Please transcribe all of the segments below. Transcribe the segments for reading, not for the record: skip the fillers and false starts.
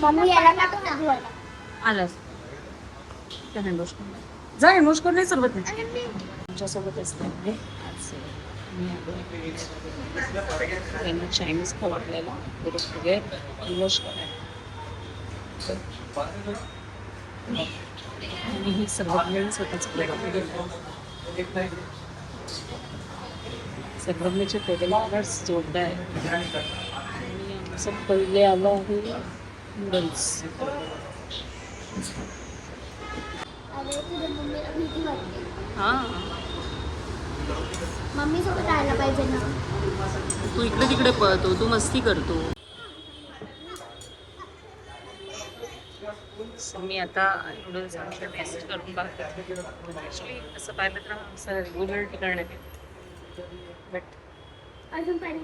Mummy याला टाकून धुवायला. आलास त्या हँडवॉश कर, जा हँडवॉश कर. नाही सरबत नाही आमच्यासोबत असते आज मी आलो चायनीज खाऊ आपल्याला हँडवॉश करायला. आणि ही सरबत मिळून स्वतःच प्लेट घेतलं. सरबतचे पेडलर्स जोरदार आहे. आणि आमचं पहिले आलं आहे नूडल्स. अरे तुझ्या मम्मीला भीती वाटते. हां मम्मी सोबत राहायला पाहिजे ना. तू इकडे तिकडे पळतो, तू मस्ती करतो. मी आता नूडल्स आमच्या टेस्ट करून बघते. ॲक्च्युली असं पाहिलं तर आमचं रेग्युलर ठिकाण आहे बट अजून पाणी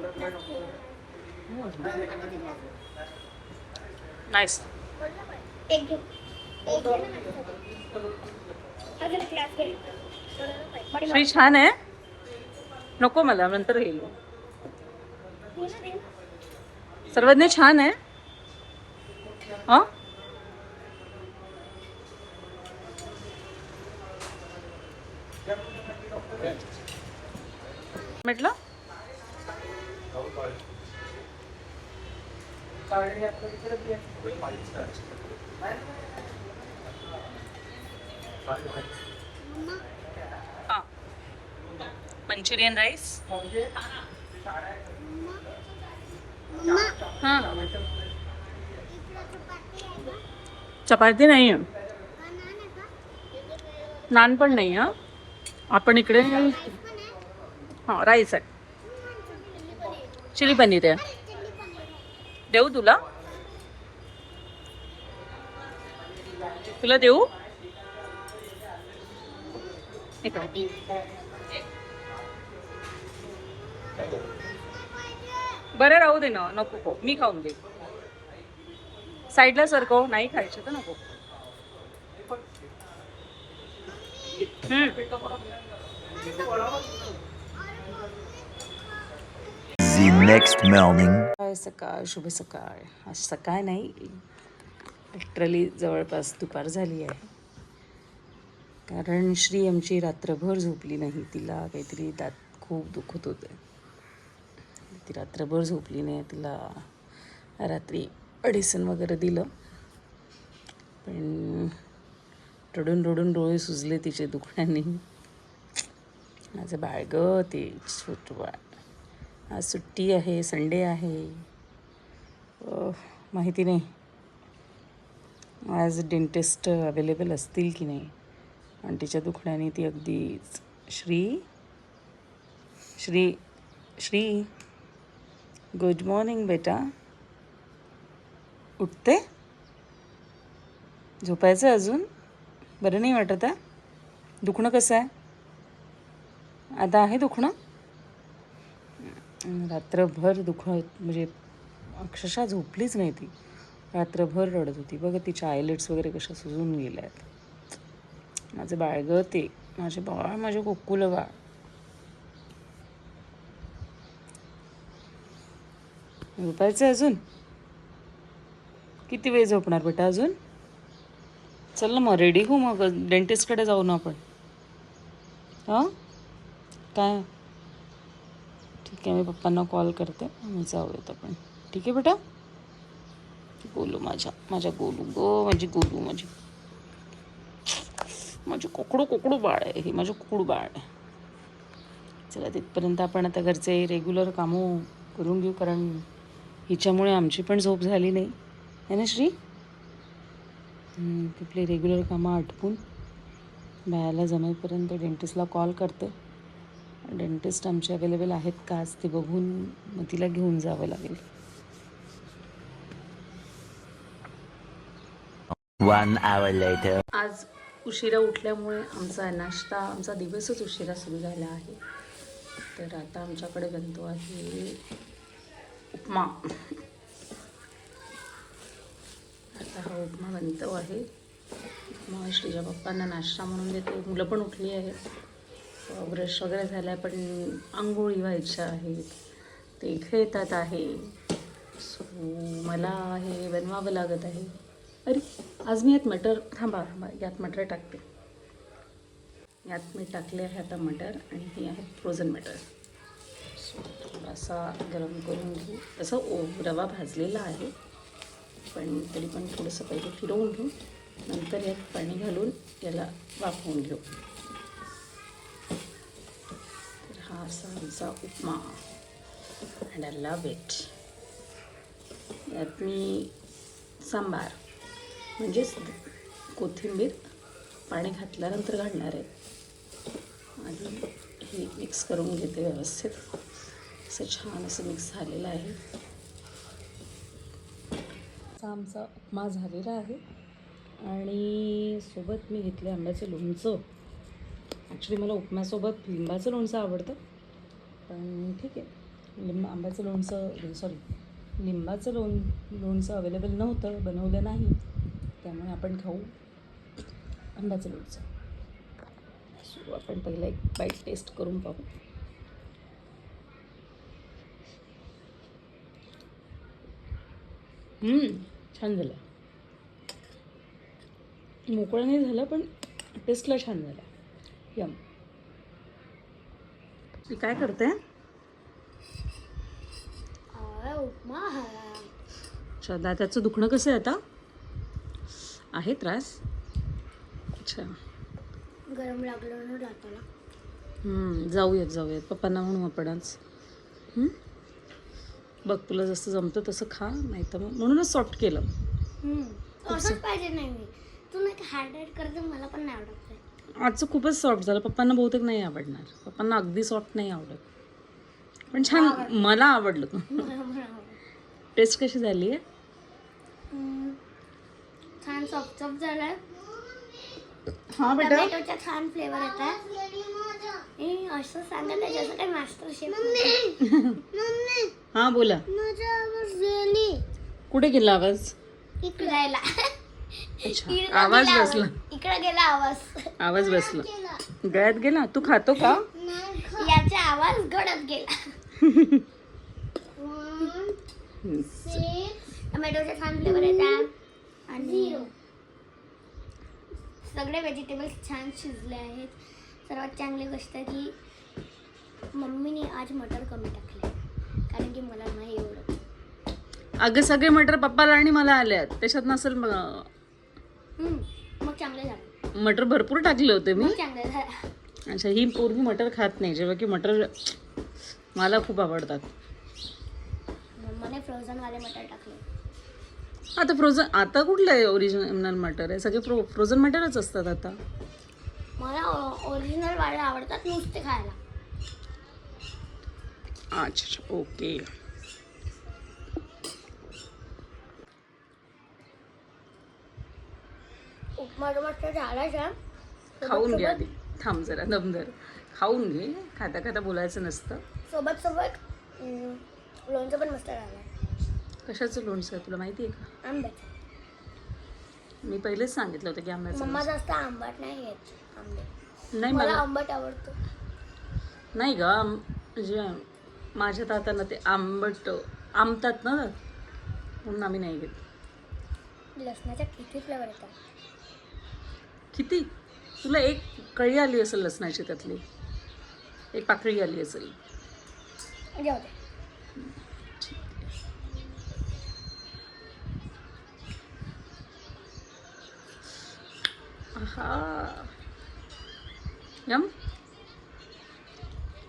नाईस. एक घे. एक घे ना माझ्यासाठी. अजून एक ग्लास घे. श्री छान आहे. नको मला, नंतर घेईल. सर्वज्ञ छान आहे. हां म्हटलं हां मंचुरियन राईस. हां चपाती नाही आहे, नान पण नाही. हां आपण इकडे हां राईस आहे. चिली पनीर आहे. देऊ तुला, तुला देऊ. बरं राहू दे ना, नको हो मी खाऊन दे. साईडला सरकव, नाही खायचं तर नको. The next morning. सकाळ, शुभ सकाळ. आज सकाळ नाही, लिटरली जवळपास दुपार झाली आहे. कारण श्री आमची रात्रभर झोपली नाही. तिला काहीतरी दात खूप दुखत होते. ती रात्रभर झोपली नाही. तिला रात्री मेडिसिन वगैरे दिलं पण रडून रडून डोळे सुजले तिचे दुखण्याने. माझं बाळ गं, ते छोटं बाळ. आज सुट्टी आहे, संडे आहे. माहिती नाही आज डेंटिस्ट अवेलेबल असतील की नाही. आणि तिच्या दुखण्याने ती अगदीच. श्री श्री श्री गुड मॉर्निंग बेटा. उठते, झोपायचं अजून. बरं नाही वाटत आहे. दुखणं कसं आहे आता? आहे दुखणं. रात्रभर म्हणजे अक्षरशः झोपलीच नाही ती. रात्रभर रडत होती. बघा तिच्या आयलेट्स वगैरे कशा सुजून गेल्या आहेत. माझं बाळ गं, ते माझे बाळ, माझं कोकुलं बाळ. झोपायचं अजून. किती वेळ झोपणार बेटा अजून? चल ना मग रेडी हो, मग डेंटिस्टकडे जाऊ ना आपण. हां काय ठीक आहे, मी पप्पांना कॉल करते, मी जाऊयात आपण. ठीक आहे बेटा. गोलू माझ्या गोलू गो, माझी गोलू, माझी कोकडू बाळ आहे. हे माझं कोकडू बाळ आहे. चला तिथपर्यंत आपण आता घरचे रेग्युलर कामं करून घेऊ, कारण हिच्यामुळे आमची पण झोप झाली नाही आहे ना श्री. आपली रेग्युलर कामं आटपून बाळाला जमेपर्यंत डेंटिस्टला कॉल करते. डेंटिस्ट आमचे अवेलेबल आहेत का आज ते बघून मग तिला घेऊन जावं लागेल. 1 hour later. आज उशिरा उठल्यामुळे आमचा दिवसच उशिरा सुरू झाला आहे. तर आता आमच्याकडे बनतो आहे उपमा. आता हा उपमा बनतो आहे. उपमा श्रीच्या पप्पांना नाश्ता म्हणून देते. मुलं पण उठली आहेत. ब्रश वगैरे झाला, पण आंघोळी व्हायच्या आहेत. ते खेळतात आहे. सो मला हे बनवावं लागत आहे. अरे आज मी यात मटर थांबा यात मटर टाकते. यात मी टाकले आहे आता मटर आणि हे आहे फ्रोझन मटर. सो थोडासा गरम करून घेऊ. तसं रवा भाजलेला आहे पण तरी पण थोडंसं पहिले फिरवून घेऊ. नंतर यात पाणी घालून याला वाफवून घेऊ. तर हा असा आमचा उपमा अँड आय लव्ह इट. यात मी सांबार म्हणजेच कोथिंबीर पाणी घातल्यानंतर घालणार आहे. आणि हे मिक्स करून घेते व्यवस्थित. असं छान असं मिक्स झालेलं आहे. असा आमचा उपमा झालेला आहे आणि सोबत मी घेतले आंब्याचं लोणचं. ॲक्च्युली मला उपम्यासोबत लिंबाचं लोणचं आवडतं पण ठीक आहे. आंब्याचं लोणचं लिंबाचं लोणचं अवेलेबल नव्हतं, बनवलं नाही, त्यामुळे आपण खाऊ आंब्याचं लोणचं. सो आपण पहिला एक बाईट टेस्ट करून पाहू. छान झालं. मोकळं नाही झालं पण टेस्टला छान झालं. यम. मी काय करते? उपमा. अच्छा दाताचं दुखणं कसं आहे आता? आहे त्रास? अच्छा गरम लागलं ना दाताला. जाऊयात पप्पांना म्हणू आपण आज. बघ तुला जसं जमतं तसं खा, नाही तर मग म्हणूनच सॉफ्ट केलं. असंच पाहिजे. नाही मी तू नाही हार्ड करते, मला पण नाही आवडत. आजचं खूपच सॉफ्ट झालं. पप्पांना बहुतेक नाही आवडणार. पप्पांना अगदी सॉफ्ट नाही आवडत पण छान मला आवडलं. टेस्ट कशी झाली आहे? छान सॉफ्ट झालाय. हां बेटा टोमॅटोचा छान फ्लेवर येत आहे. असं सांगत आहे जसं काय मास्टर शेफ. हां बोला. कुठे गेला आवाज? इकडे अच्छा आवाज बसला. इकडे गेला आवाज बसला गळ्यात गेला. तू खातो का? याचा आवाज गळ्यात गेला. टोमॅटोचा छान फ्लेवर येतात आणि सगळे व्हेजिटेबल्स छान शिजले आहेत. सर्वात चांगली गोष्ट की मम्मीने आज मटर कमी टाकले कारण की मला नाही एवढं. अगं सगळे मटर पप्पाला आणि मला आल्यात, त्याच्यात नसेल. मग चांगले झाले. मटर भरपूर टाकले होते मी. चांगले झाले. अच्छा ही पोरगी मटर खात नाही, जेव्हा की मटर मला खूप आवडतात. मम्माने फ्रोझन वाले मटर टाकले. आता फ्रोझन आता कुठलं आहे ओरिजिनल मटर आहे? सगळे फ्रोझन मटरच असतात आता. मला ओरिजिनल वाले आवडतात नुसते खायला. अच्छा ओके. उपमा मस्त झाला छान. खाऊन घे आधी. थांब जरा दमदर. खाऊन घे. खाता खाता बोलायचं नसतं. सोबत लोणचं पण मस्त झालं. कशाचं लोणचं आहे तुला माहिती आहे का? आंब्याचं. मी पहिलेच सांगितलं होतं की आंब्याचं. मम्मा जास्त आंबट नाही घेत आंबे. नाही मला आंबट आवडतो. नाही ग म्हणजे माझ्या तातांना ते आंबट आंबतात ना म्हणून आम्ही नाही घेत. लसणाच्या किती फ्लेवर येतात. किती? तुला एक कळी आली असेल लसणाची, त्यातली एक पाकळी आली असेल. जाऊ दे. हा यम.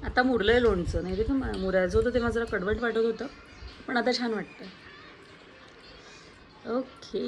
आता मुरलंय लोणचं. नाही का मुरायचं होतं तेव्हा जरा कडवट वाटत होतं पण आता छान वाटतं. ओके